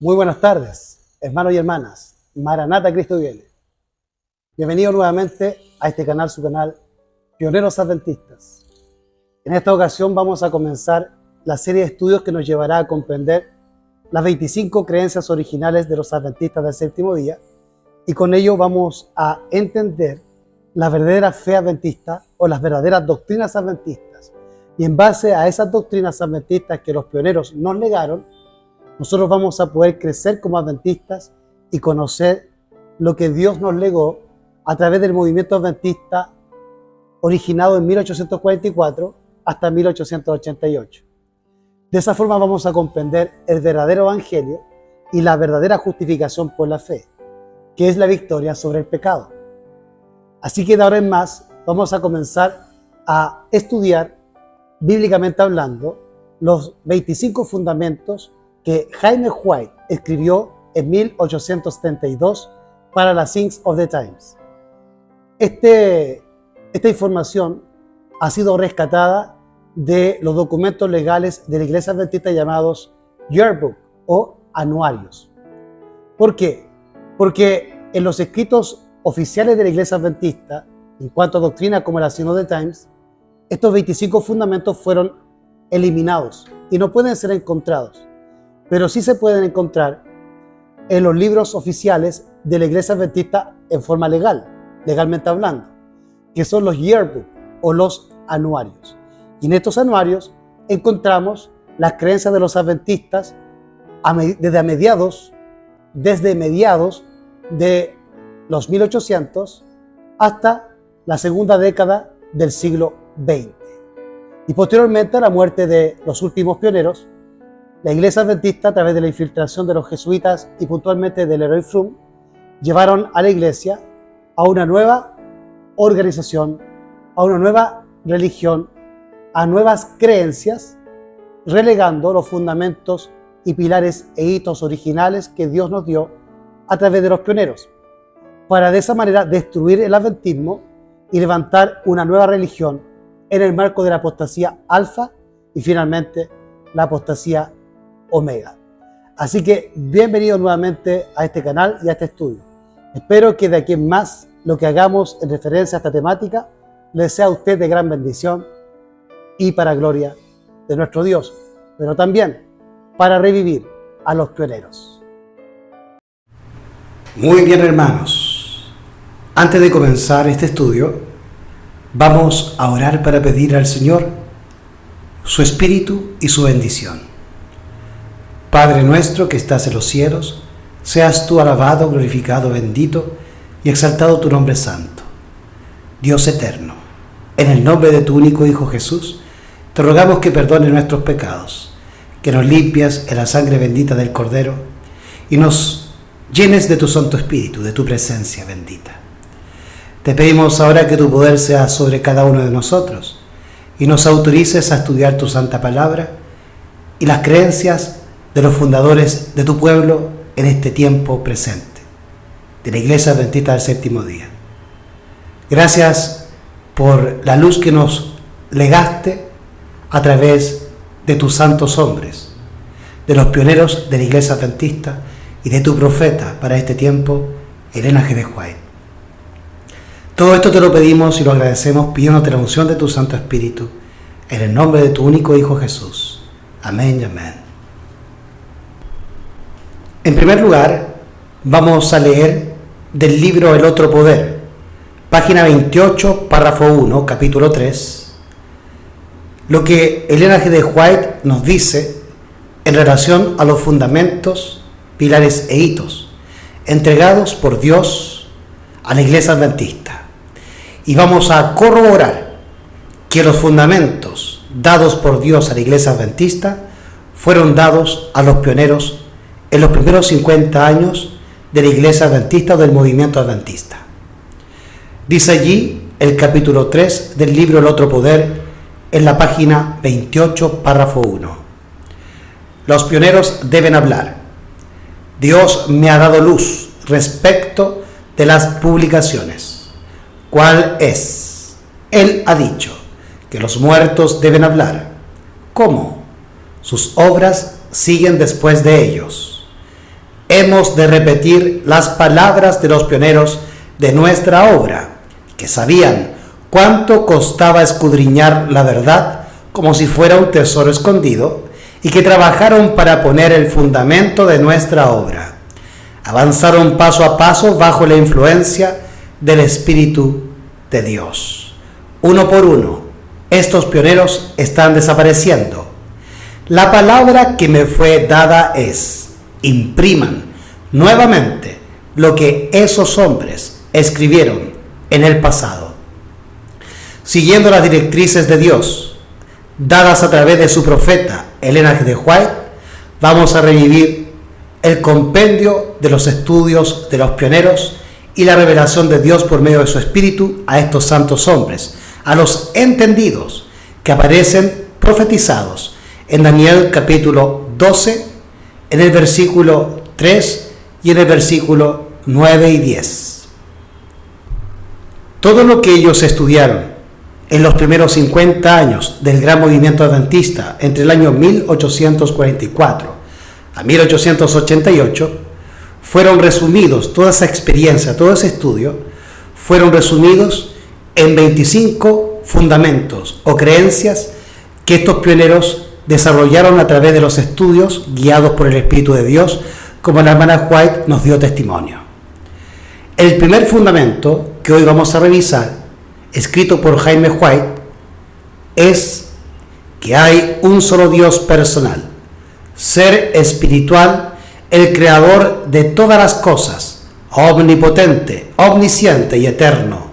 Muy buenas tardes, hermanos y hermanas. Maranata, Cristo viene. Bienvenidos nuevamente a este canal, su canal Pioneros Adventistas. En esta ocasión vamos a comenzar la serie de estudios que nos llevará a comprender las 25 creencias originales de los adventistas del séptimo día, y con ello vamos a entender la verdadera fe adventista o las verdaderas doctrinas adventistas. Y en base a esas doctrinas adventistas que los pioneros nos legaron, nosotros vamos a poder crecer como adventistas y conocer lo que Dios nos legó a través del movimiento adventista originado en 1844 hasta 1888. De esa forma vamos a comprender el verdadero evangelio y la verdadera justificación por la fe, que es la victoria sobre el pecado. Así que de ahora en más vamos a comenzar a estudiar, bíblicamente hablando, los 25 fundamentos que Jaime White escribió en 1872 para la Signs of the Times. Esta información ha sido rescatada de los documentos legales de la Iglesia Adventista llamados Yearbook o anuarios. ¿Por qué? Porque en los escritos oficiales de la Iglesia Adventista, en cuanto a doctrina como la Signs of the Times, estos 25 fundamentos fueron eliminados y no pueden ser encontrados, pero sí se pueden encontrar en los libros oficiales de la Iglesia Adventista en forma legalmente hablando, que son los Yearbook o los anuarios. Y en estos anuarios encontramos las creencias de los adventistas desde mediados de los 1800 hasta la segunda década del siglo XX. Y posteriormente a la muerte de los últimos pioneros, la Iglesia Adventista, a través de la infiltración de los jesuitas y puntualmente del Leroy Frum, llevaron a la Iglesia a una nueva organización, a una nueva religión, a nuevas creencias, relegando los fundamentos y pilares e hitos originales que Dios nos dio a través de los pioneros, para de esa manera destruir el adventismo y levantar una nueva religión en el marco de la apostasía alfa y finalmente la apostasía omega. Así que bienvenidos nuevamente a este canal y a este estudio. Espero que de aquí en más lo que hagamos en referencia a esta temática les sea a usted de gran bendición y para gloria de nuestro Dios, pero también para revivir a los pioneros. Muy bien, hermanos, antes de comenzar este estudio vamos a orar para pedir al Señor su espíritu y su bendición. Padre nuestro que estás en los cielos, seas tú alabado, glorificado, bendito y exaltado tu nombre santo. Dios eterno, en el nombre de tu único Hijo Jesús, te rogamos que perdones nuestros pecados, que nos limpias en la sangre bendita del Cordero y nos llenes de tu Santo Espíritu, de tu presencia bendita. Te pedimos ahora que tu poder sea sobre cada uno de nosotros y nos autorices a estudiar tu santa palabra y las creencias de los fundadores de tu pueblo en este tiempo presente, de la Iglesia Adventista del séptimo día. Gracias por la luz que nos legaste a través de tus santos hombres, de los pioneros de la Iglesia Adventista y de tu profeta para este tiempo, Elena G. de White. Todo esto te lo pedimos y lo agradecemos pidiéndote la unción de tu Santo Espíritu, en el nombre de tu único Hijo Jesús. Amén y amén. En primer lugar, vamos a leer del libro El Otro Poder, página 28, párrafo 1, capítulo 3, lo que Elena G. de White nos dice en relación a los fundamentos, pilares e hitos entregados por Dios a la Iglesia Adventista. Y vamos a corroborar que los fundamentos dados por Dios a la Iglesia Adventista fueron dados a los pioneros en los primeros 50 años de la Iglesia Adventista o del movimiento adventista. Dice allí el capítulo 3 del libro El Otro Poder, en la página 28, párrafo 1. Los pioneros deben hablar. Dios me ha dado luz respecto de las publicaciones. ¿Cuál es? Él ha dicho que los muertos deben hablar. ¿Cómo? Sus obras siguen después de ellos. hemos de repetir las palabras de los pioneros de nuestra obra, que sabían cuánto costaba escudriñar la verdad como si fuera un tesoro escondido, y que trabajaron para poner el fundamento de nuestra obra. Avanzaron paso a paso bajo la influencia del Espíritu de Dios. Uno por uno, estos pioneros están desapareciendo. La palabra que me fue dada es: impriman nuevamente lo que esos hombres escribieron en el pasado. Siguiendo las directrices de Dios, dadas a través de su profeta Elena G. White, vamos a revivir el compendio de los estudios de los pioneros y la revelación de Dios por medio de su Espíritu a estos santos hombres, a los entendidos que aparecen profetizados en Daniel capítulo 12, en el versículo 3 y en el versículo 9 y 10. Todo lo que ellos estudiaron en los primeros 50 años del gran movimiento adventista, entre el año 1844 a 1888, fueron resumidos, toda esa experiencia, todo ese estudio, fueron resumidos en 25 fundamentos o creencias que estos pioneros desarrollaron a través de los estudios guiados por el Espíritu de Dios, como la hermana White nos dio testimonio. El primer fundamento que hoy vamos a revisar, escrito por Jaime White, es que hay un solo Dios personal, ser espiritual, el creador de todas las cosas, omnipotente, omnisciente y eterno,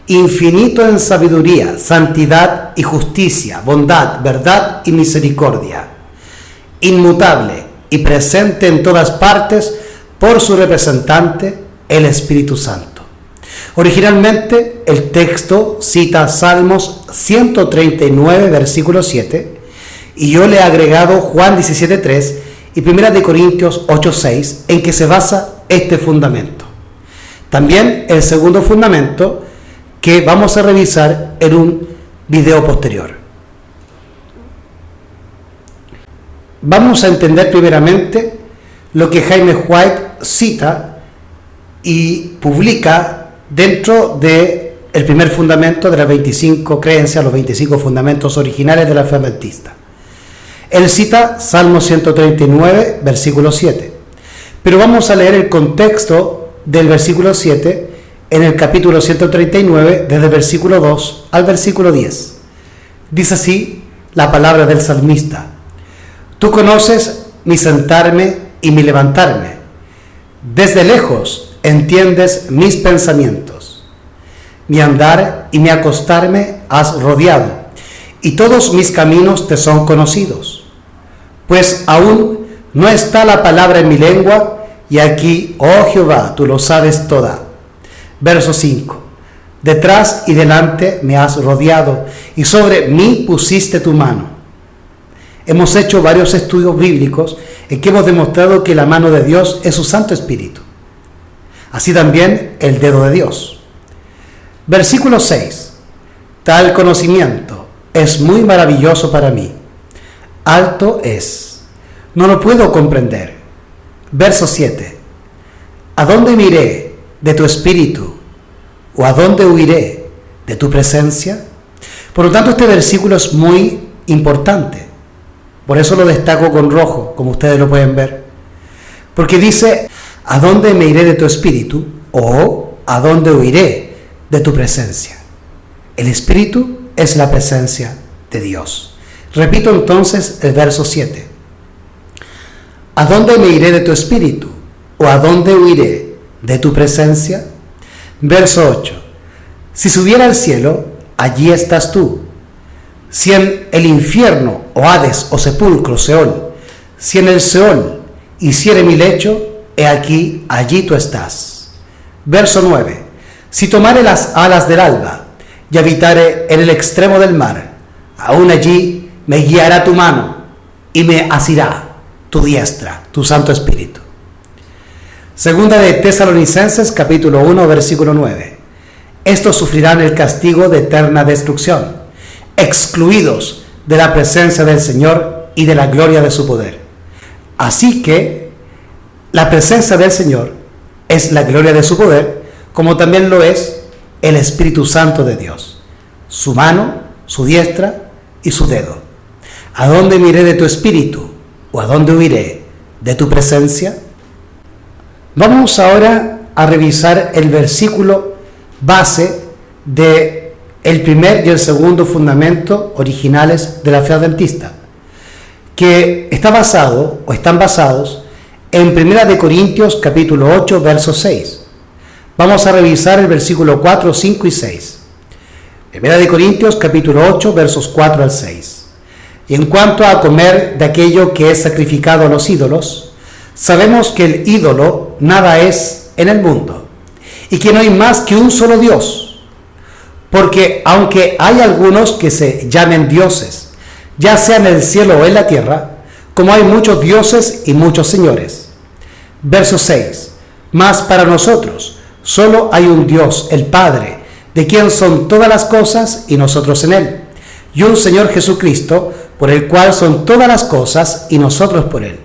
infinito en sabiduría, santidad y justicia, bondad, verdad y misericordia, inmutable y presente en todas partes por su representante, el Espíritu Santo. Originalmente el texto cita Salmos 139, versículo 7, y yo le he agregado Juan 17:3 y 1 Corintios 8:6, en que se basa este fundamento. También el segundo fundamento que vamos a revisar en un video posterior. Vamos a entender primeramente lo que Jaime White cita y publica dentro del primer fundamento de las 25 creencias, los 25 fundamentos originales de la fe adventista. Él cita Salmo 139, versículo 7. Pero vamos a leer el contexto del versículo 7 en el capítulo 139, desde el versículo 2 al versículo 10. Dice así la palabra del salmista: Tú conoces mi sentarme y mi levantarme. Desde lejos entiendes mis pensamientos. Mi andar y mi acostarme has rodeado, y todos mis caminos te son conocidos. Pues aún no está la palabra en mi lengua, y aquí, oh Jehová, tú lo sabes toda. Verso 5. Detrás y delante me has rodeado, y sobre mí pusiste tu mano. Hemos hecho varios estudios bíblicos en que hemos demostrado que la mano de Dios es su Santo Espíritu. Así también el dedo de Dios. Versículo 6. Tal conocimiento es muy maravilloso para mí. Alto es. No lo puedo comprender. Verso 7. ¿A dónde miré de tu espíritu? ¿O a dónde huiré de tu presencia? Por lo tanto, este versículo es muy importante. Por eso lo destaco con rojo, como ustedes lo pueden ver. Porque dice: ¿a dónde me iré de tu espíritu? ¿O a dónde huiré de tu presencia? El espíritu es la presencia de Dios. Repito entonces el verso 7. ¿A dónde me iré de tu espíritu? ¿O a dónde huiré de tu presencia? Verso 8. Si subiera al cielo, allí estás tú. Si en el infierno, o Hades, o sepulcro, Seol, si en el Seol hiciere mi lecho, he aquí, allí tú estás. Verso 9. Si tomare las alas del alba, y habitare en el extremo del mar, aún allí me guiará tu mano, y me asirá tu diestra, tu Santo Espíritu. Segunda de Tesalonicenses, capítulo 1, versículo 9. Estos sufrirán el castigo de eterna destrucción, excluidos de la presencia del Señor y de la gloria de su poder. Así que La presencia del Señor es la gloria de su poder, como también lo es el Espíritu Santo de Dios, su mano, su diestra y su dedo. ¿A dónde miré de tu espíritu? ¿O a dónde huiré de tu presencia? Vamos ahora a revisar el versículo base de el primer y el segundo fundamento originales de la fe adventista, que está basado o están basados en 1 Corintios capítulo 8, verso 6. Vamos a revisar el versículo 4, 5 y 6. 1 Corintios capítulo 8, versos 4 al 6. Y en cuanto a comer de aquello que es sacrificado a los ídolos, sabemos que el ídolo nada es en el mundo, y que no hay más que un solo Dios. Porque aunque hay algunos que se llamen dioses, ya sea en el cielo o en la tierra, como hay muchos dioses y muchos señores. Verso 6. Mas para nosotros solo hay un Dios, el Padre, de quien son todas las cosas y nosotros en él, y un Señor Jesucristo, por el cual son todas las cosas y nosotros por él.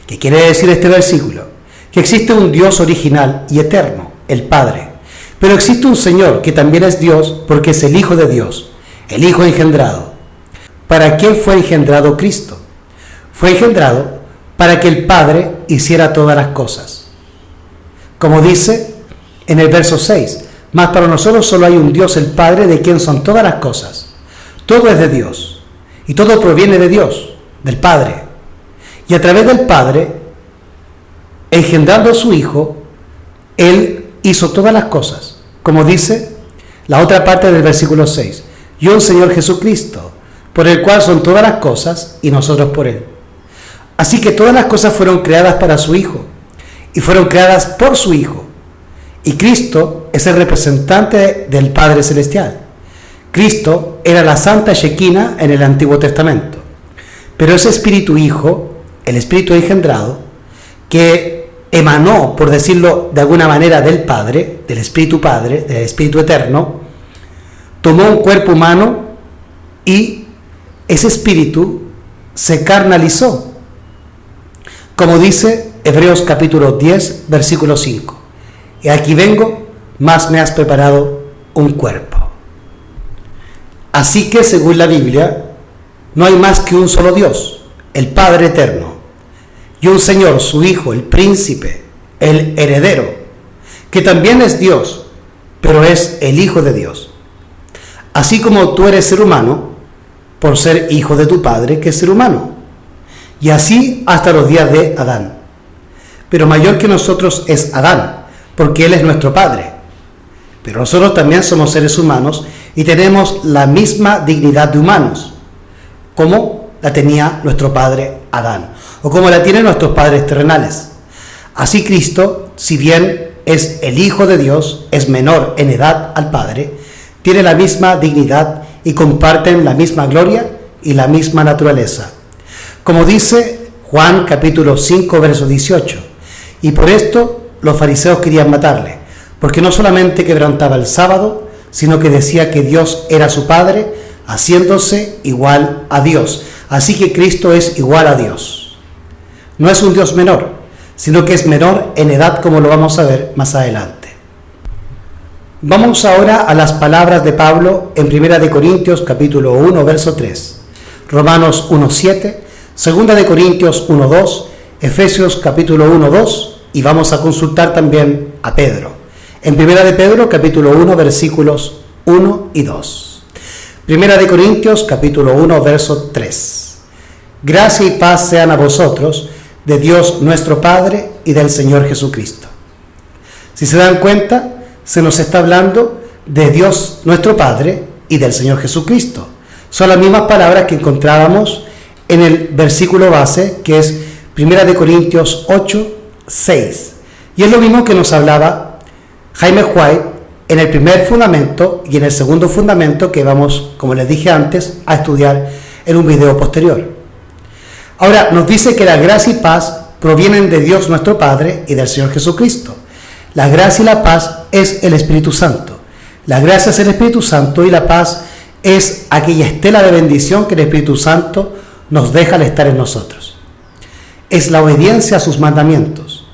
¿Qué quiere decir este versículo? Que existe un Dios original y eterno, el Padre, pero existe un Señor que también es Dios porque es el Hijo de Dios, el Hijo engendrado. ¿Para qué fue engendrado Cristo? Fue engendrado para que el Padre hiciera todas las cosas. Como dice en el verso 6, mas para nosotros solo hay un Dios, el Padre, de quien son todas las cosas. Todo es de Dios, y todo proviene de Dios, del Padre. Y a través del Padre, engendrando a su Hijo, Él hizo todas las cosas. Como dice la otra parte del versículo 6, y un Señor Jesucristo, por el cual son todas las cosas, y nosotros por Él. Así que todas las cosas fueron creadas para su Hijo, y fueron creadas por su Hijo. Y Cristo es el representante del Padre Celestial. Cristo era la Santa Shekinah en el Antiguo Testamento. Pero ese Espíritu Hijo, el Espíritu engendrado, que emanó, por decirlo de alguna manera, del Padre, del Espíritu Padre, del Espíritu Eterno, tomó un cuerpo humano y ese Espíritu se carnalizó. Como dice Hebreos capítulo 10, versículo 5. Y aquí vengo, mas me has preparado un cuerpo. Así que, según la Biblia, no hay más que un solo Dios, el Padre eterno, y un Señor, su Hijo, el príncipe, el heredero, que también es Dios, pero es el Hijo de Dios. Así como tú eres ser humano, por ser hijo de tu Padre, que es ser humano. Y así hasta los días de Adán. Pero mayor que nosotros es Adán, porque él es nuestro Padre. Pero nosotros también somos seres humanos y tenemos la misma dignidad de humanos, como la tenía nuestro padre Adán, o como la tienen nuestros padres terrenales. Así Cristo, si bien es el Hijo de Dios, es menor en edad al Padre, tiene la misma dignidad y comparten la misma gloria y la misma naturaleza. Como dice Juan capítulo 5, verso 18, y por esto los fariseos querían matarle, porque no solamente quebrantaba el sábado, sino que decía que Dios era su Padre, haciéndose igual a Dios. Así que Cristo es igual a Dios. No es un Dios menor, sino que es menor en edad, como lo vamos a ver más adelante. Vamos ahora a las palabras de Pablo en 1 Corintios capítulo 1, verso 3, Romanos 1, 7, 2 Corintios 1, 2, Efesios capítulo 1, 2, y vamos a consultar también a Pedro. En 1 Pedro, capítulo 1, versículos 1 y 2. 1 Corintios, capítulo 1, verso 3. Gracia y paz sean a vosotros, de Dios nuestro Padre y del Señor Jesucristo. Si se dan cuenta, se nos está hablando de Dios nuestro Padre y del Señor Jesucristo. Son las mismas palabras que encontrábamos en el versículo base, que es 1 Corintios 8, 6. Y es lo mismo que nos hablaba Jaime White en el primer fundamento y en el segundo fundamento que vamos, como les dije antes, a estudiar en un video posterior. Ahora, nos dice que la gracia y paz provienen de Dios nuestro Padre y del Señor Jesucristo. La gracia y la paz es el Espíritu Santo. La gracia es el Espíritu Santo y la paz es aquella estela de bendición que el Espíritu Santo nos deja al estar en nosotros. Es la obediencia a sus mandamientos.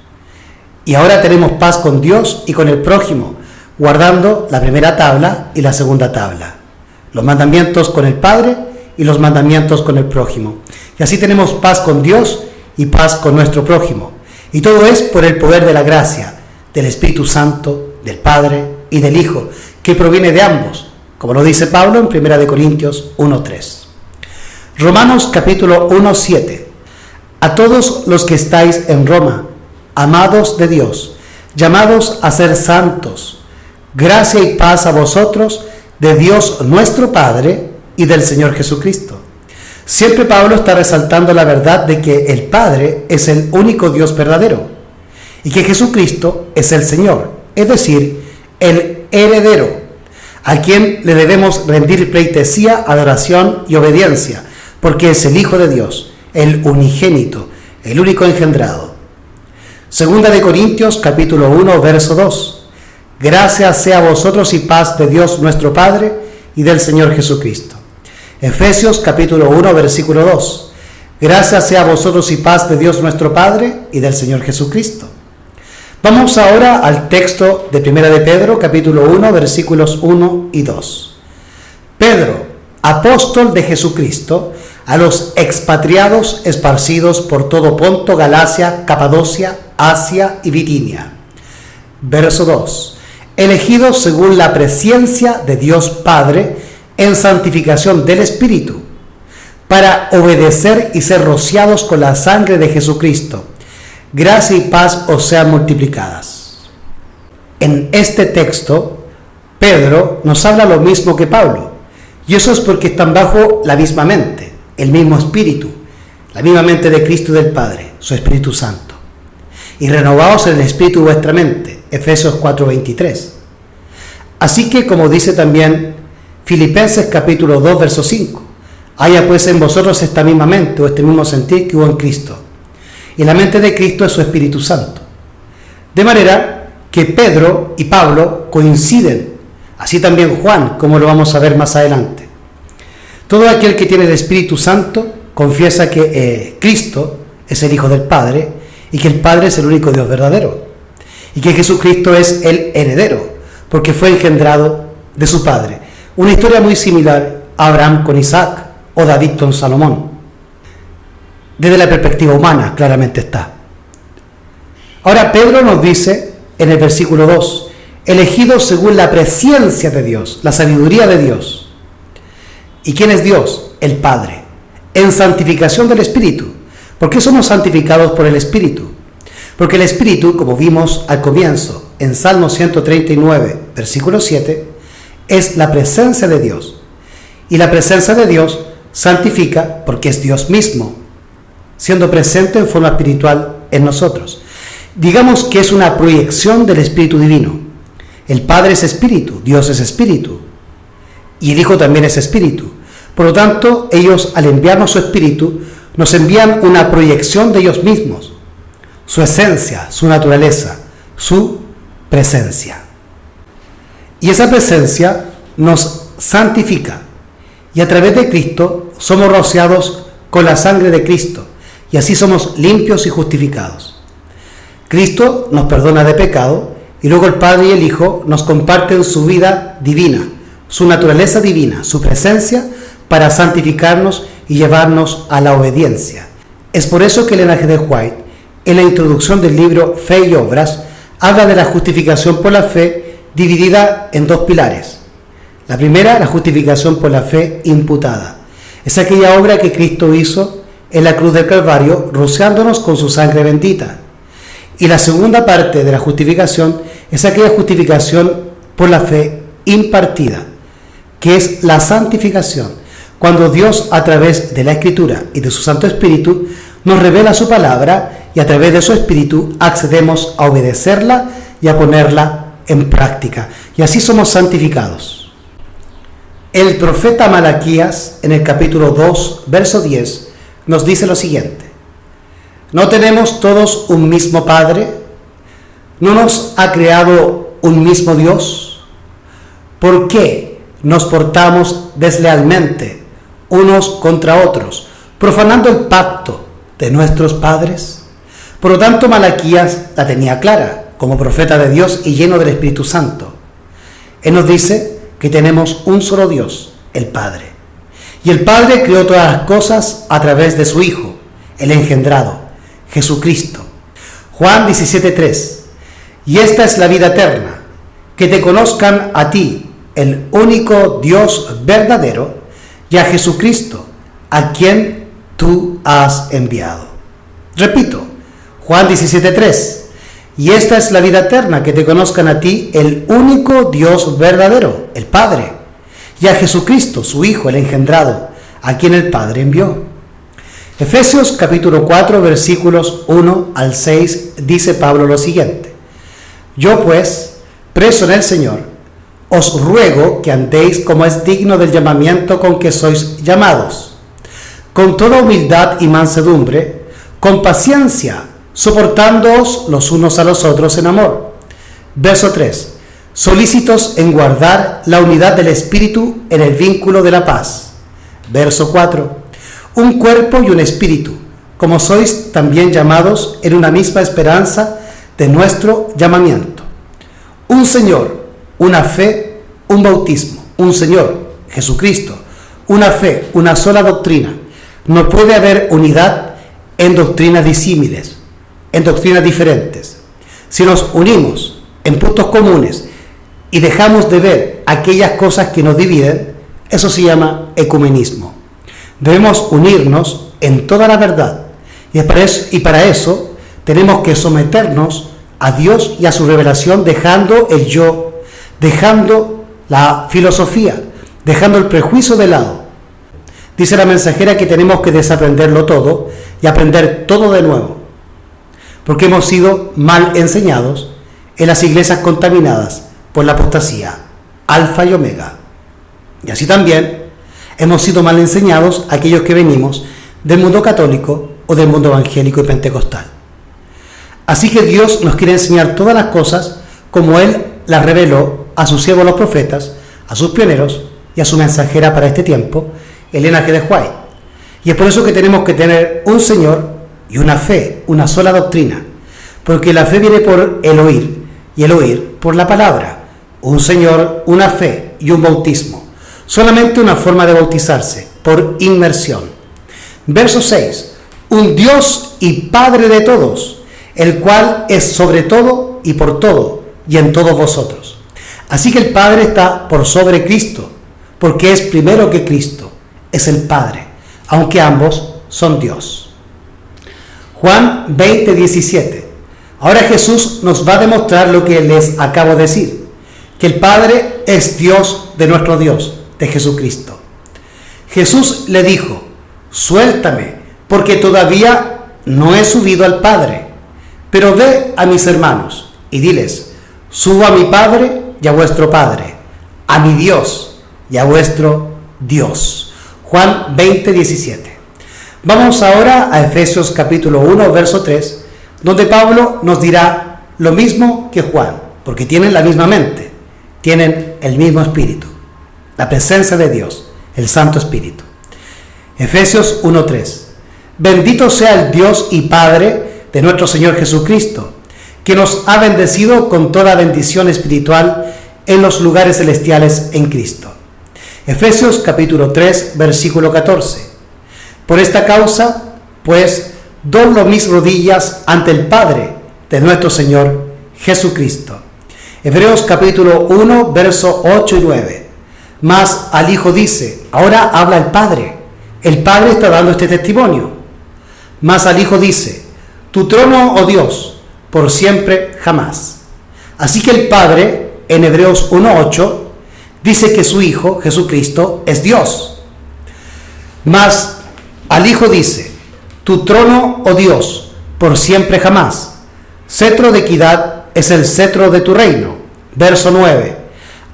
Y ahora tenemos paz con Dios y con el prójimo, guardando la primera tabla y la segunda tabla. Los mandamientos con el Padre y los mandamientos con el prójimo. Y así tenemos paz con Dios y paz con nuestro prójimo. Y todo es por el poder de la gracia, del Espíritu Santo, del Padre y del Hijo, que proviene de ambos, como lo dice Pablo en 1 Corintios 1:3. Romanos capítulo 1:7. A todos los que estáis en Roma, amados de Dios, llamados a ser santos, gracia y paz a vosotros, de Dios nuestro Padre y del Señor Jesucristo. Siempre Pablo está resaltando la verdad de que el Padre es el único Dios verdadero y que Jesucristo es el Señor, es decir, el heredero, a quien le debemos rendir pleitesía, adoración y obediencia, porque es el Hijo de Dios, el unigénito, el único engendrado. Segunda de Corintios capítulo 1, verso 2. Gracias sea a vosotros y paz de Dios nuestro Padre y del Señor Jesucristo. Efesios capítulo 1, versículo 2. Gracias sea a vosotros y paz de Dios nuestro Padre y del Señor Jesucristo. Vamos ahora al texto de 1 de Pedro capítulo 1, versículos 1 y 2. Pedro, apóstol de Jesucristo, a los expatriados esparcidos por todo Ponto, Galacia, Capadocia, Asia y Bitinia. Verso 2. Elegidos según la presciencia de Dios Padre en santificación del Espíritu, para obedecer y ser rociados con la sangre de Jesucristo. Gracia y paz os sean multiplicadas. En este texto, Pedro nos habla lo mismo que Pablo, y eso es porque están bajo la misma mente, el mismo Espíritu, la misma mente de Cristo y del Padre, su Espíritu Santo. Y renovaos en el Espíritu de vuestra mente, Efesios 4:23. Así que, como dice también Filipenses capítulo 2, verso 5, haya pues en vosotros esta misma mente o este mismo sentir que hubo en Cristo. Y la mente de Cristo es su Espíritu Santo. De manera que Pedro y Pablo coinciden, así también Juan, como lo vamos a ver más adelante. Todo aquel que tiene el Espíritu Santo confiesa que Cristo es el Hijo del Padre y que el Padre es el único Dios verdadero y que Jesucristo es el heredero porque fue engendrado de su Padre. Una historia muy similar a Abraham con Isaac o David con Salomón. Desde la perspectiva humana, claramente está. Ahora Pedro nos dice en el versículo 2, elegidos según la presciencia de Dios, la sabiduría de Dios. ¿Y quién es Dios? El Padre. En santificación del Espíritu. ¿Por qué somos santificados por el Espíritu? Porque el Espíritu, como vimos al comienzo, en Salmo 139, versículo 7, es la presencia de Dios. Y la presencia de Dios santifica porque es Dios mismo, siendo presente en forma espiritual en nosotros. Digamos que es una proyección del Espíritu Divino. El Padre es Espíritu, Dios es Espíritu, y el Hijo también es Espíritu. Por lo tanto, ellos al enviarnos su Espíritu, nos envían una proyección de ellos mismos, su esencia, su naturaleza, su presencia. Y esa presencia nos santifica, y a través de Cristo somos rociados con la sangre de Cristo, y así somos limpios y justificados. Cristo nos perdona de pecado, y luego el Padre y el Hijo nos comparten su vida divina, su naturaleza divina, su presencia, para santificarnos y llevarnos a la obediencia. Es por eso que Ellen G. White, en la introducción del libro Fe y Obras, habla de la justificación por la fe dividida en dos pilares. La primera, la justificación por la fe imputada. Es aquella obra que Cristo hizo en la cruz del Calvario, rociándonos con su sangre bendita. Y la segunda parte de la justificación es aquella justificación por la fe impartida, que es la santificación, cuando Dios, a través de la Escritura y de su Santo Espíritu, nos revela su palabra y a través de su Espíritu accedemos a obedecerla y a ponerla en práctica. Y así somos santificados. El profeta Malaquías, en el capítulo 2, verso 10, nos dice lo siguiente: ¿no tenemos todos un mismo Padre? ¿No nos ha creado un mismo Dios? ¿Por qué nos portamos deslealmente unos contra otros, profanando el pacto de nuestros padres? Por lo tanto, Malaquías la tenía clara, como profeta de Dios y lleno del Espíritu Santo. Él nos dice que tenemos un solo Dios, el Padre. Y el Padre creó todas las cosas a través de su Hijo, el engendrado, Jesucristo. Juan 17:3. Y esta es la vida eterna, que te conozcan a ti, el único Dios verdadero, y a Jesucristo, a quien tú has enviado. Repito, Juan 17:3. Y esta es la vida eterna, que te conozcan a ti, el único Dios verdadero, el Padre, y a Jesucristo, su Hijo, el engendrado, a quien el Padre envió. Efesios capítulo 4, versículos 1 al 6, dice Pablo lo siguiente: Yo pues, preso en el Señor, os ruego que andéis como es digno del llamamiento con que sois llamados, con toda humildad y mansedumbre, con paciencia, soportándoos los unos a los otros en amor. Verso 3. Solícitos en guardar la unidad del Espíritu en el vínculo de la paz. Verso 4. Un cuerpo y un espíritu, como sois también llamados en una misma esperanza de nuestro llamamiento. Un Señor, una fe, un bautismo. Un Señor, Jesucristo, una fe, una sola doctrina. No puede haber unidad en doctrinas disímiles, en doctrinas diferentes. Si nos unimos en puntos comunes y dejamos de ver aquellas cosas que nos dividen, eso se llama ecumenismo. Debemos unirnos en toda la verdad, y para eso tenemos que someternos a Dios y a su revelación, dejando el yo, dejando la filosofía, dejando el prejuicio de lado. Dice la mensajera que tenemos que desaprenderlo todo y aprender todo de nuevo, porque hemos sido mal enseñados en las iglesias contaminadas por la apostasía, alfa y omega. Y así también hemos sido mal enseñados aquellos que venimos del mundo católico o del mundo evangélico y pentecostal. Así que Dios nos quiere enseñar todas las cosas como Él las reveló a sus siervos los profetas, a sus pioneros y a su mensajera para este tiempo, Elena G. de White. Y es por eso que tenemos que tener un Señor y una fe, una sola doctrina, porque la fe viene por el oír y el oír por la palabra. Un Señor, una fe y un bautismo. Solamente una forma de bautizarse, por inmersión. Verso 6. Un Dios y Padre de todos, el cual es sobre todo y por todo y en todos vosotros. Así que el Padre está por sobre Cristo, porque es primero que Cristo, es el Padre, aunque ambos son Dios. Juan 20:17. Ahora Jesús nos va a demostrar lo que les acabo de decir, que el Padre es Dios de nuestro Dios, de Jesucristo. Jesús le dijo: suéltame, porque todavía no he subido al Padre, pero ve a mis hermanos y diles: subo a mi Padre y a vuestro Padre, a mi Dios y a vuestro Dios. Juan 20:17. Vamos ahora a Efesios capítulo 1, verso 3, donde Pablo nos dirá lo mismo que Juan, porque tienen la misma mente, tienen el mismo espíritu, la presencia de Dios, el Santo Espíritu. Efesios 1:3. Bendito sea el Dios y Padre de nuestro Señor Jesucristo, que nos ha bendecido con toda bendición espiritual en los lugares celestiales en Cristo. Efesios capítulo 3, versículo 14. Por esta causa, pues, doblo mis rodillas ante el Padre de nuestro Señor Jesucristo. Hebreos capítulo 1, verso 8 y 9. Mas al Hijo dice, ahora habla el Padre. El Padre está dando este testimonio. Mas al Hijo dice, tu trono, oh Dios, por siempre jamás. Así que el Padre, en Hebreos 1:8, dice que su Hijo, Jesucristo, es Dios. Mas al Hijo dice, tu trono, oh Dios, por siempre jamás. Cetro de equidad es el cetro de tu reino. Verso 9.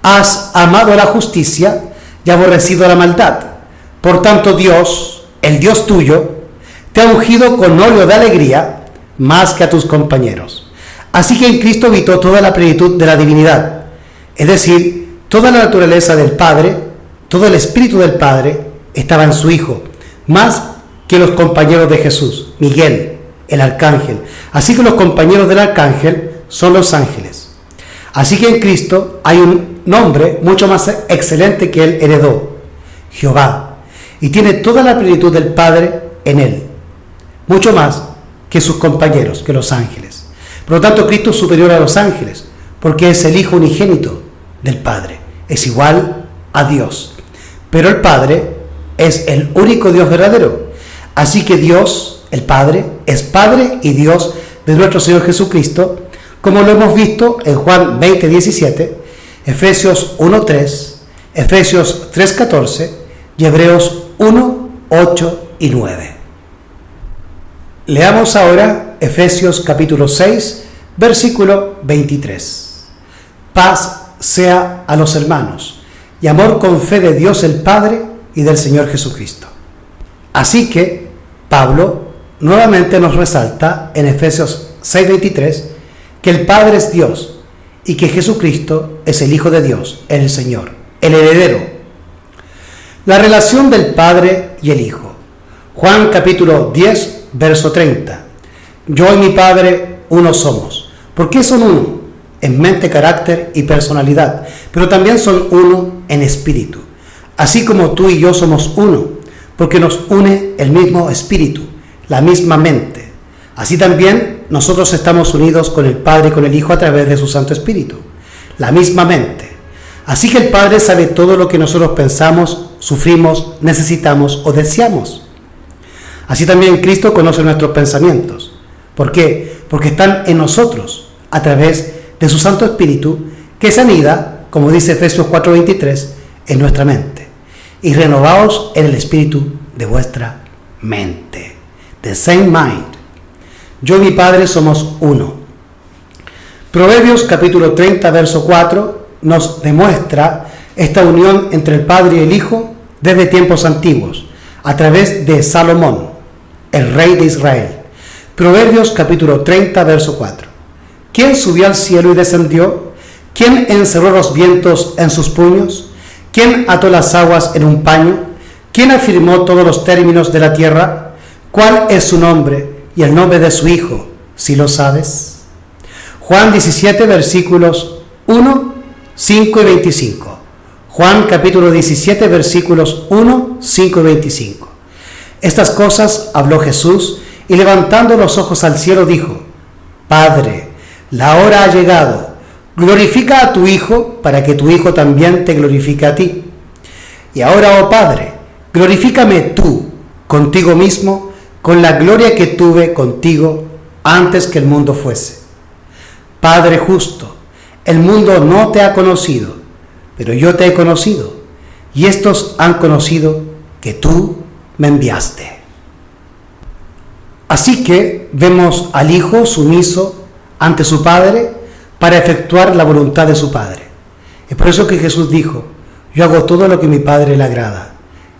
Has amado la justicia y aborrecido la maldad. Por tanto Dios, el Dios tuyo, te ha ungido con óleo de alegría más que a tus compañeros. Así que en Cristo habitó toda la plenitud de la divinidad, es decir, toda la naturaleza del Padre, todo el Espíritu del Padre estaba en su Hijo, más que los compañeros de Jesús, Miguel, el arcángel. Así que los compañeros del arcángel son los ángeles. Así que en Cristo hay un nombre mucho más excelente que él heredó, Jehová, y tiene toda la plenitud del Padre en él, mucho más que sus compañeros, que los ángeles. Por lo tanto, Cristo es superior a los ángeles, porque es el Hijo unigénito del Padre, es igual a Dios. Pero el Padre es el único Dios verdadero. Así que Dios, el Padre, es Padre y Dios de nuestro Señor Jesucristo, como lo hemos visto en Juan 20:17, Efesios 1:3, Efesios 3:14 y Hebreos 1:8 y 9. Leamos ahora Efesios capítulo 6, versículo 23. Paz sea a los hermanos y amor con fe de Dios el Padre y del Señor Jesucristo. Así que Pablo nuevamente nos resalta en Efesios 6:23 que el Padre es Dios y que Jesucristo es el Hijo de Dios, el Señor, el heredero. La relación del Padre y el Hijo. Juan capítulo 10, verso 30. Yo y mi Padre uno somos. ¿Por qué son uno? En mente, carácter y personalidad, pero también son uno en espíritu. Así como tú y yo somos uno, porque nos une el mismo espíritu, la misma mente. Así también nosotros estamos unidos con el Padre y con el Hijo a través de su Santo Espíritu, la misma mente. Así que el Padre sabe todo lo que nosotros pensamos, sufrimos, necesitamos o deseamos. Así también Cristo conoce nuestros pensamientos. ¿Por qué? Porque están en nosotros a través de su Santo Espíritu que se anida, como dice Efesios 4:23, en nuestra mente. Y renovaos en el espíritu de vuestra mente. The same mind. Yo y mi Padre somos uno. Proverbios capítulo 30, verso 4 nos demuestra esta unión entre el Padre y el Hijo desde tiempos antiguos, a través de Salomón, el rey de Israel. Proverbios capítulo 30, verso 4. ¿Quién subió al cielo y descendió? ¿Quién encerró los vientos en sus puños? ¿Quién ató las aguas en un paño? ¿Quién afirmó todos los términos de la tierra? ¿Cuál es su nombre y el nombre de su Hijo, si lo sabes? Juan 17, versículos 1, 5 y 25. Juan capítulo 17, versículos 1, 5 y 25. Estas cosas habló Jesús y levantando los ojos al cielo dijo: Padre, la hora ha llegado, glorifica a tu Hijo para que tu Hijo también te glorifique a ti. Y ahora, oh Padre, glorifícame tú contigo mismo con la gloria que tuve contigo antes que el mundo fuese. Padre justo, el mundo no te ha conocido, pero yo te he conocido, y estos han conocido que tú me enviaste. Así que vemos al Hijo sumiso ante su Padre para efectuar la voluntad de su Padre. Es por eso que Jesús dijo: yo hago todo lo que a mi Padre le agrada.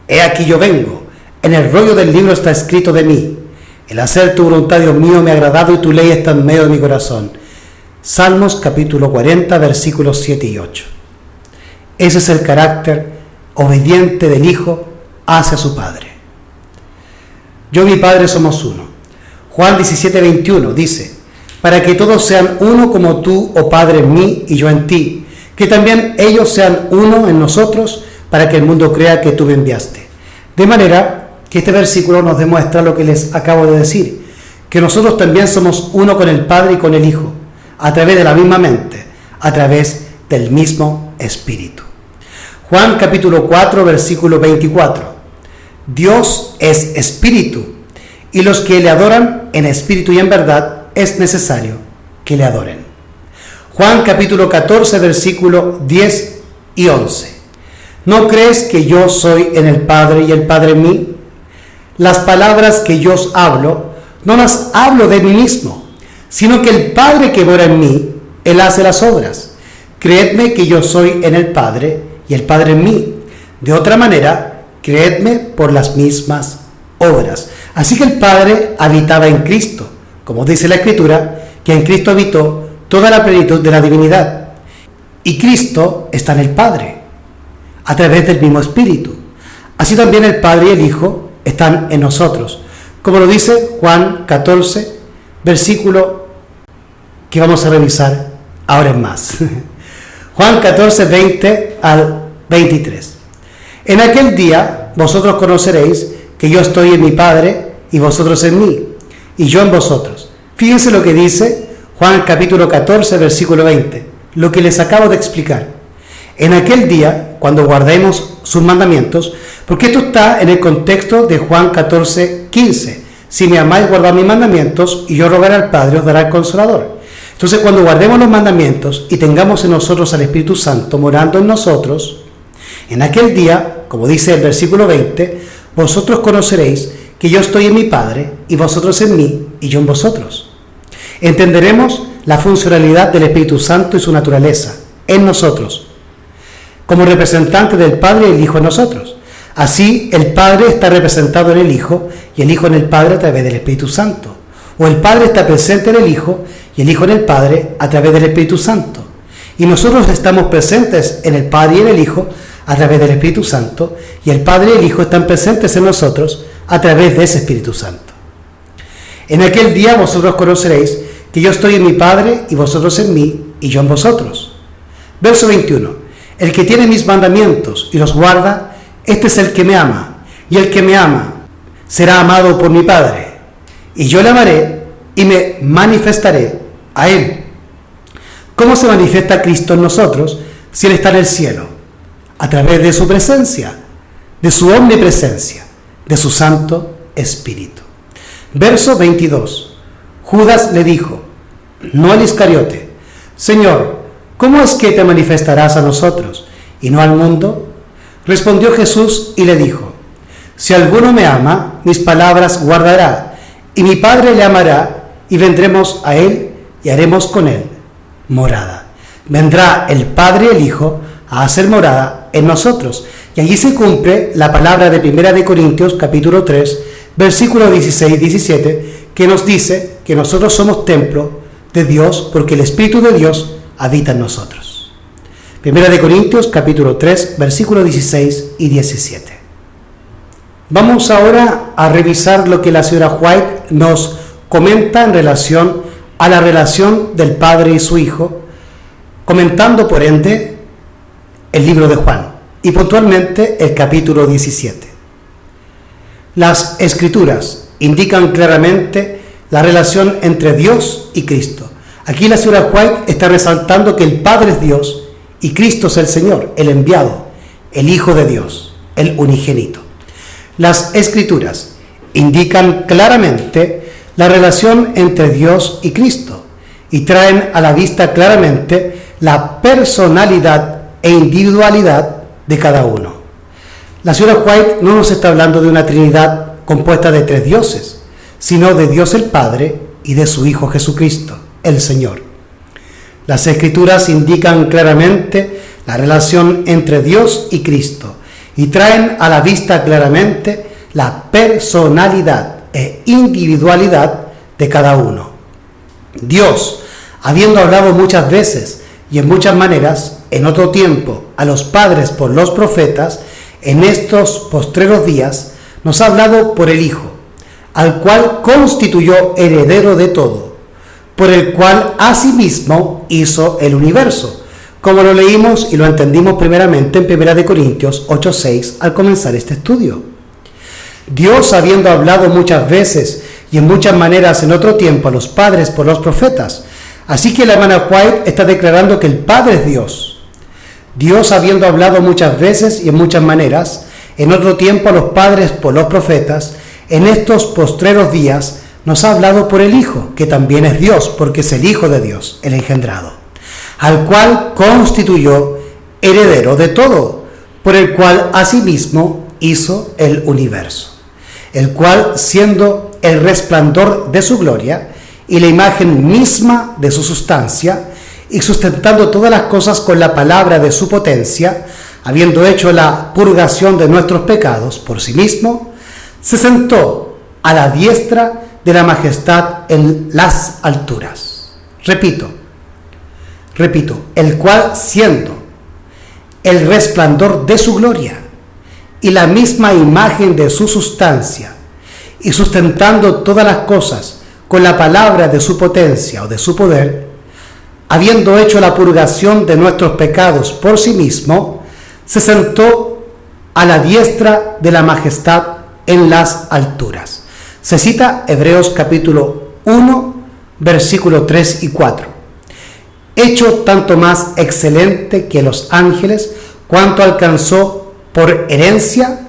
He aquí yo vengo, en el rollo del libro está escrito de mí: el hacer tu voluntad, Dios mío, me ha agradado y tu ley está en medio de mi corazón. Salmos capítulo 40, versículos 7 y 8. Ese es el carácter obediente del Hijo hacia su Padre. Yo y mi Padre somos uno. Juan 17, 21 dice: para que todos sean uno como tú, oh Padre, en mí y yo en ti, que también ellos sean uno en nosotros, para que el mundo crea que tú me enviaste. De manera que este versículo nos demuestra lo que les acabo de decir, que nosotros también somos uno con el Padre y con el Hijo, a través de la misma mente, a través del mismo Espíritu. Juan capítulo 4, versículo 24. Dios es Espíritu, y los que le adoran en espíritu y en verdad es necesario que le adoren. Juan capítulo 14, versículo 10 y 11. ¿No crees que yo soy en el Padre y el Padre en mí? Las palabras que yo os hablo, no las hablo de mí mismo, sino que el Padre que mora en mí, Él hace las obras. Creedme que yo soy en el Padre y el Padre en mí. De otra manera, creedme por las mismas obras. Así que el Padre habitaba en Cristo, como dice la Escritura, que en Cristo habitó toda la plenitud de la divinidad. Y Cristo está en el Padre, a través del mismo Espíritu. Así también el Padre y el Hijo están en nosotros, como lo dice Juan 14, versículo que vamos a revisar ahora en más. Juan 14, 20 al 23. En aquel día vosotros conoceréis que yo estoy en mi Padre y vosotros en mí, y yo en vosotros. Fíjense lo que dice Juan capítulo 14, versículo 20, lo que les acabo de explicar. En aquel día, cuando guardemos sus mandamientos, porque esto está en el contexto de Juan 14, 15. Si me amáis, guardad mis mandamientos, y yo rogaré al Padre, os dará el Consolador. Entonces, cuando guardemos los mandamientos y tengamos en nosotros al Espíritu Santo morando en nosotros, en aquel día, como dice el versículo 20, vosotros conoceréis que yo estoy en mi Padre, y vosotros en mí, y yo en vosotros. Entenderemos la funcionalidad del Espíritu Santo y su naturaleza en nosotros, como representante del Padre y el Hijo en nosotros. Así, el Padre está representado en el Hijo, y el Hijo en el Padre a través del Espíritu Santo. O el Padre está presente en el Hijo, y el Hijo en el Padre a través del Espíritu Santo. Y nosotros estamos presentes en el Padre y en el Hijo a través del Espíritu Santo, y el Padre y el Hijo están presentes en nosotros a través de ese Espíritu Santo. En aquel día vosotros conoceréis que yo estoy en mi Padre y vosotros en mí, y yo en vosotros. Verso 21. El que tiene mis mandamientos y los guarda, este es el que me ama, y el que me ama será amado por mi Padre, y yo le amaré y me manifestaré a él. ¿Cómo se manifiesta Cristo en nosotros si Él está en el cielo? A través de su presencia, de su omnipresencia, de su Santo Espíritu. Verso 22. Judas le dijo, no al Iscariote, Señor, ¿cómo es que te manifestarás a nosotros y no al mundo? Respondió Jesús y le dijo, si alguno me ama, mis palabras guardará, y mi Padre le amará, y vendremos a él y haremos con él morada. Vendrá el Padre y el Hijo a hacer morada en nosotros. Y allí se cumple la palabra de 1 Corintios capítulo 3, versículos 16 y 17, que nos dice que nosotros somos templo de Dios porque el Espíritu de Dios habita en nosotros. 1 Corintios capítulo 3, versículos 16 y 17. Vamos ahora a revisar lo que la señora White nos comenta en relación a la relación del Padre y su Hijo, comentando por ende el libro de Juan y puntualmente el capítulo 17. Las Escrituras indican claramente la relación entre Dios y Cristo. Aquí la señora White está resaltando que el Padre es Dios y Cristo es el Señor, el enviado, el Hijo de Dios, el unigénito. Las Escrituras indican claramente la relación entre Dios y Cristo y traen a la vista claramente la personalidad e individualidad de cada uno. La señora White no nos está hablando de una Trinidad compuesta de tres dioses, sino de Dios el Padre y de su Hijo Jesucristo, el Señor. Las Escrituras indican claramente la relación entre Dios y Cristo y traen a la vista claramente la personalidad e individualidad de cada uno. Dios, habiendo hablado muchas veces y en muchas maneras, en otro tiempo, a los padres por los profetas, en estos postreros días, nos ha hablado por el Hijo, al cual constituyó heredero de todo, por el cual asimismo hizo el universo, como lo leímos y lo entendimos primeramente en 1 Corintios 8:6 al comenzar este estudio. Dios, habiendo hablado muchas veces y en muchas maneras en otro tiempo a los padres por los profetas, así que la hermana White está declarando que el Padre es Dios. Dios, habiendo hablado muchas veces y en muchas maneras en otro tiempo a los padres por los profetas, en estos postreros días nos ha hablado por el Hijo, que también es Dios, porque es el Hijo de Dios, el engendrado, al cual constituyó heredero de todo, por el cual asimismo hizo el universo, el cual, siendo el resplandor de su gloria y la imagen misma de su sustancia, y sustentando todas las cosas con la palabra de su potencia, habiendo hecho la purgación de nuestros pecados por sí mismo, se sentó a la diestra de la majestad en las alturas. Repito, el cual, siendo el resplandor de su gloria y la misma imagen de su sustancia, y sustentando todas las cosas con la palabra de su potencia o de su poder, habiendo hecho la purgación de nuestros pecados por sí mismo, se sentó a la diestra de la majestad en las alturas. Se cita Hebreos capítulo 1, versículos 3 y 4. Hecho tanto más excelente que los ángeles, cuanto alcanzó por herencia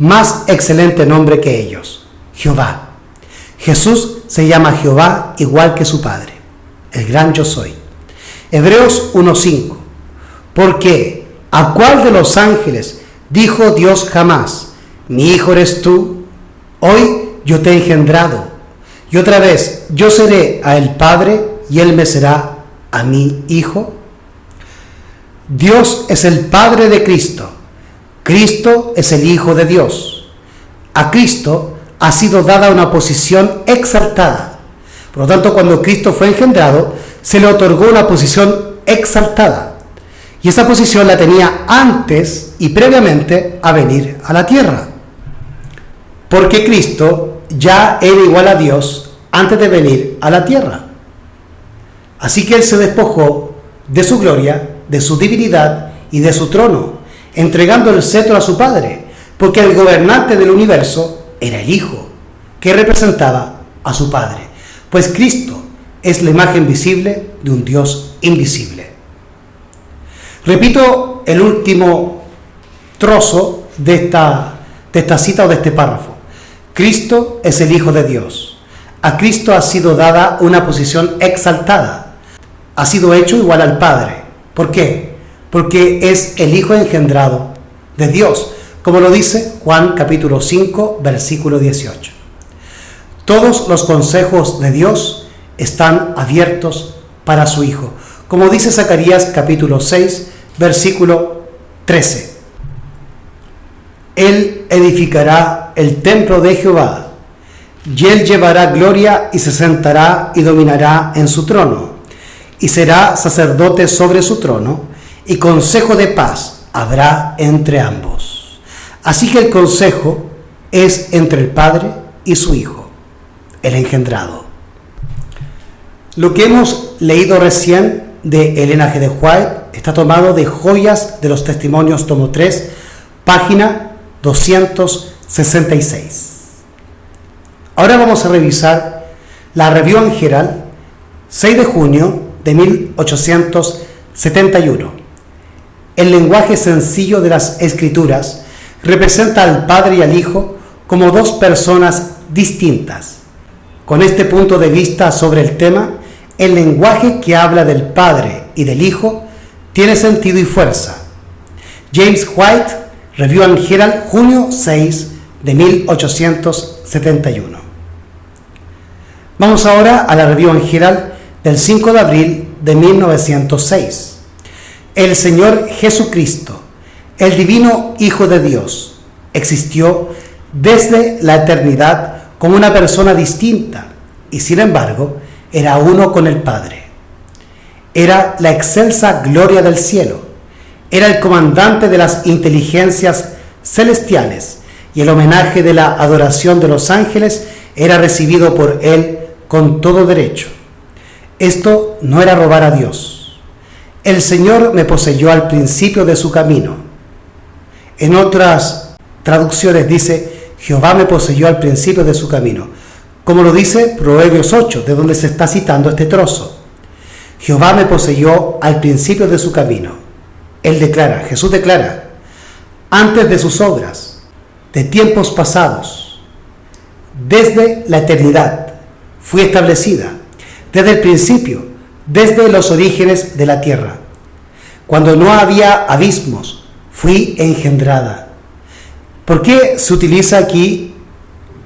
más excelente nombre que ellos, Jehová. Jesús se llama Jehová igual que su Padre, el gran yo soy. Hebreos 1:5. Porque ¿a cuál de los ángeles dijo Dios jamás, mi hijo eres tú? Hoy yo te he engendrado. Y otra vez, yo seré a él padre y él me será a mí hijo. Dios es el Padre de Cristo. Cristo es el Hijo de Dios. A Cristo ha sido dada una posición exaltada. Por lo tanto, cuando Cristo fue engendrado, se le otorgó una posición exaltada. Y esa posición la tenía antes y previamente a venir a la tierra. Porque Cristo ya era igual a Dios antes de venir a la tierra. Así que Él se despojó de su gloria, de su divinidad y de su trono, entregando el cetro a su Padre, porque el gobernante del universo era el Hijo, que representaba a su Padre, pues Cristo es la imagen visible de un Dios invisible. Repito el último trozo de esta cita o de este párrafo. Cristo es el Hijo de Dios. A Cristo ha sido dada una posición exaltada. Ha sido hecho igual al Padre. ¿Por qué? Porque es el Hijo engendrado de Dios, como lo dice Juan capítulo 5, versículo 18. Todos los consejos de Dios están abiertos para su Hijo, como dice Zacarías capítulo 6, versículo 13. Él edificará el templo de Jehová, y él llevará gloria y se sentará y dominará en su trono, y será sacerdote sobre su trono, y consejo de paz habrá entre ambos. Así que el consejo es entre el Padre y su Hijo, el engendrado. Lo que hemos leído recién de Elena G. de White está tomado de Joyas de los Testimonios, tomo 3, página 266. Ahora vamos a revisar la Review and Herald, 6 de junio de 1871. El lenguaje sencillo de las Escrituras representa al Padre y al Hijo como dos personas distintas. Con este punto de vista sobre el tema, el lenguaje que habla del Padre y del Hijo tiene sentido y fuerza. James White, Review and Herald, junio 6 de 1871. Vamos ahora a la Review and Herald del 5 de abril de 1906. El Señor Jesucristo, el divino Hijo de Dios, existió desde la eternidad como una persona distinta y sin embargo era uno con el Padre. Era la excelsa gloria del cielo, era el comandante de las inteligencias celestiales y el homenaje de la adoración de los ángeles era recibido por él con todo derecho. Esto no era robar a Dios. El Señor me poseyó al principio de su camino. En otras traducciones dice, Jehová me poseyó al principio de su camino, como lo dice Proverbios 8, de donde se está citando este trozo. Jehová me poseyó al principio de su camino. Él declara, Jesús declara, antes de sus obras, de tiempos pasados, desde la eternidad, fui establecida, desde el principio, desde los orígenes de la tierra. Cuando no había abismos, fui engendrada. ¿Por qué se utiliza aquí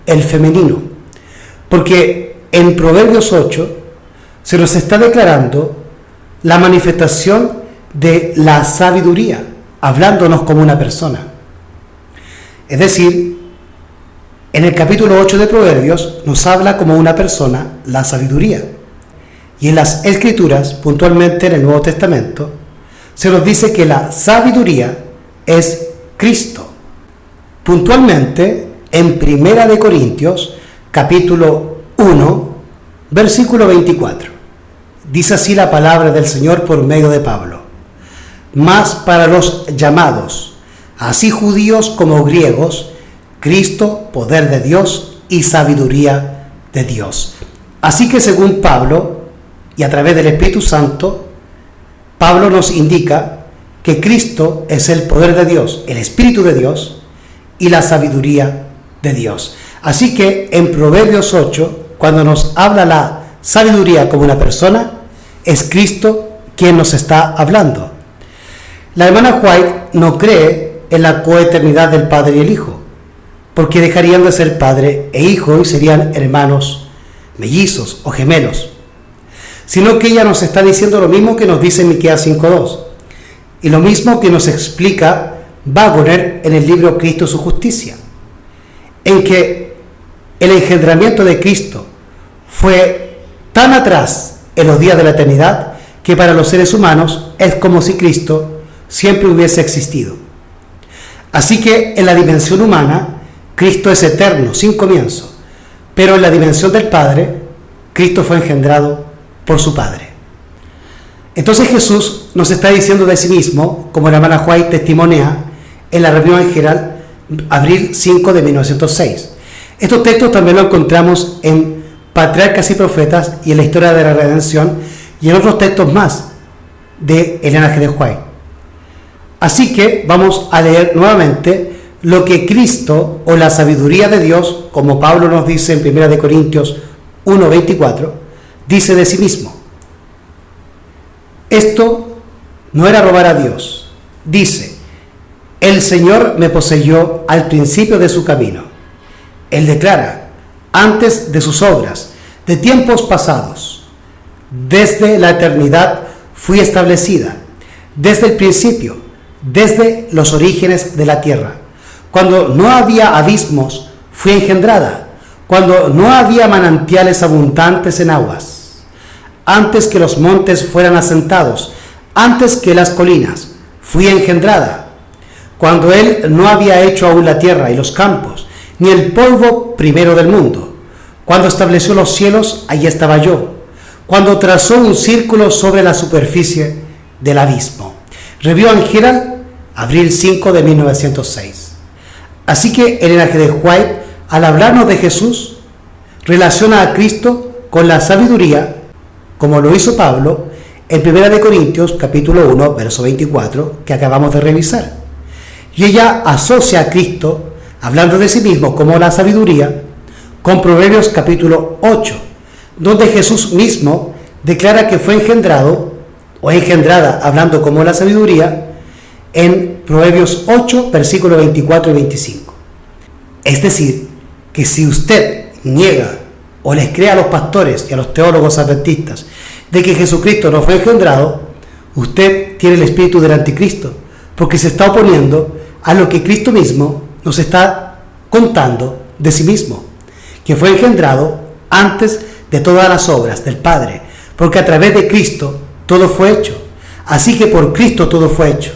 el femenino? Porque en Proverbios 8 se nos está declarando la manifestación de la sabiduría, hablándonos como una persona. Es decir, en el capítulo 8 de Proverbios nos habla como una persona la sabiduría. Y en las Escrituras, puntualmente en el Nuevo Testamento, se nos dice que la sabiduría es Cristo. Puntualmente, en 1 de Corintios, capítulo 1, versículo 24. Dice así la palabra del Señor por medio de Pablo. Mas para los llamados, así judíos como griegos, Cristo, poder de Dios y sabiduría de Dios. Así que según Pablo, y a través del Espíritu Santo, Pablo nos indica que Cristo es el poder de Dios, el Espíritu de Dios y la sabiduría de Dios. Así que en Proverbios 8, cuando nos habla la sabiduría como una persona, es Cristo quien nos está hablando. La hermana White no cree en la coeternidad del Padre y el Hijo, porque dejarían de ser padre e hijo y serían hermanos mellizos o gemelos, sino que ella nos está diciendo lo mismo que nos dice Miqueas 5:2 y lo mismo que nos explica Waggoner en el libro Cristo y su justicia, en que el engendramiento de Cristo fue tan atrás en los días de la eternidad que para los seres humanos es como si Cristo siempre hubiese existido. Así que en la dimensión humana Cristo es eterno, sin comienzo, pero en la dimensión del Padre Cristo fue engendrado por su Padre. Entonces Jesús nos está diciendo de sí mismo, como la hermana White testimonia en la reunión en general, abril 5 de 1906. Estos textos también los encontramos en Patriarcas y Profetas y en la Historia de la Redención y en otros textos más de Elena G. de White. Así que vamos a leer nuevamente lo que Cristo o la sabiduría de Dios, como Pablo nos dice en 1 Corintios 1:24, dice de sí mismo. Esto no era robar a Dios. Dice, el Señor me poseyó al principio de su camino. Él declara, antes de sus obras, de tiempos pasados, desde la eternidad fui establecida, desde el principio, desde los orígenes de la tierra. Cuando no había abismos, fui engendrada, cuando no había manantiales abundantes en aguas, antes que los montes fueran asentados, antes que las colinas, fui engendrada, cuando Él no había hecho aún la tierra y los campos, ni el polvo primero del mundo. Cuando estableció los cielos, allí estaba yo, cuando trazó un círculo sobre la superficie del abismo. Review and Herald, abril 5 de 1906. Así que Elena G. de White, al hablarnos de Jesús, relaciona a Cristo con la sabiduría, como lo hizo Pablo en 1 Corintios capítulo 1, verso 24, que acabamos de revisar. Y ella asocia a Cristo, hablando de sí mismo como la sabiduría, con Proverbios capítulo 8, donde Jesús mismo declara que fue engendrado o engendrada, hablando como la sabiduría, en Proverbios 8, versículos 24 y 25. Es decir, que si usted niega o les cree a los pastores y a los teólogos adventistas de que Jesucristo no fue engendrado, usted tiene el espíritu del anticristo, porque se está oponiendo a lo que Cristo mismo nos está contando de sí mismo, que fue engendrado antes de todas las obras del Padre, porque a través de Cristo todo fue hecho, así que por Cristo todo fue hecho.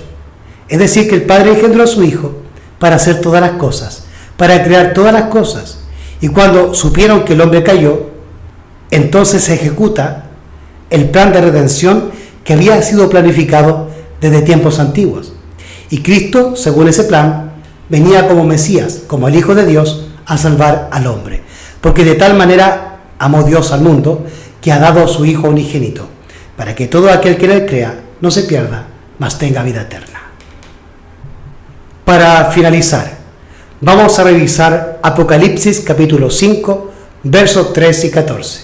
Es decir, que el Padre engendró a su Hijo para hacer todas las cosas, para crear todas las cosas, y cuando supieron que el hombre cayó, entonces se ejecuta el plan de redención que había sido planificado desde tiempos antiguos. Y Cristo, según ese plan, venía como Mesías, como el Hijo de Dios, a salvar al hombre. Porque de tal manera amó Dios al mundo, que ha dado a su Hijo unigénito, para que todo aquel que en él crea no se pierda, mas tenga vida eterna. Para finalizar, vamos a revisar Apocalipsis capítulo 5, versos 3 y 14.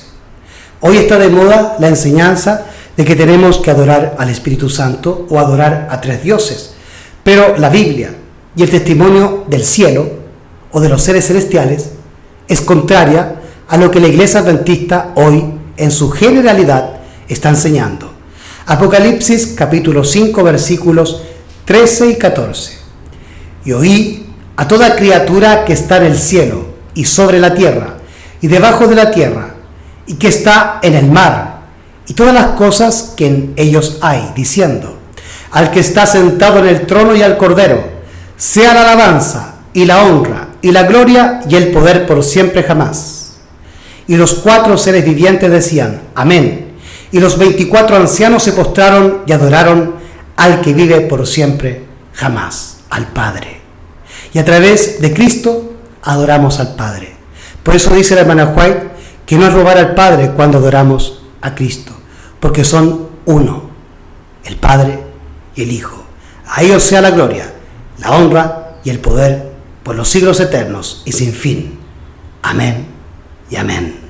Hoy está de moda la enseñanza de que tenemos que adorar al Espíritu Santo o adorar a tres dioses, pero la Biblia y el testimonio del cielo o de los seres celestiales es contraria a lo que la Iglesia Adventista hoy en su generalidad está enseñando. Apocalipsis capítulo 5 versículos 13 y 14. Y oí a toda criatura que está en el cielo y sobre la tierra y debajo de la tierra y que está en el mar y todas las cosas que en ellos hay, diciendo: al que está sentado en el trono y al Cordero, sea la alabanza y la honra y la gloria y el poder por siempre jamás. Y los 4 seres vivientes decían, amén. Y los 24 ancianos se postraron y adoraron al que vive por siempre, jamás, al Padre. Y a través de Cristo adoramos al Padre. Por eso dice la hermana White que no es robar al Padre cuando adoramos a Cristo, porque son uno, el Padre y el Hijo. A ellos sea la gloria, la honra y el poder por los siglos eternos y sin fin. Amén y amén.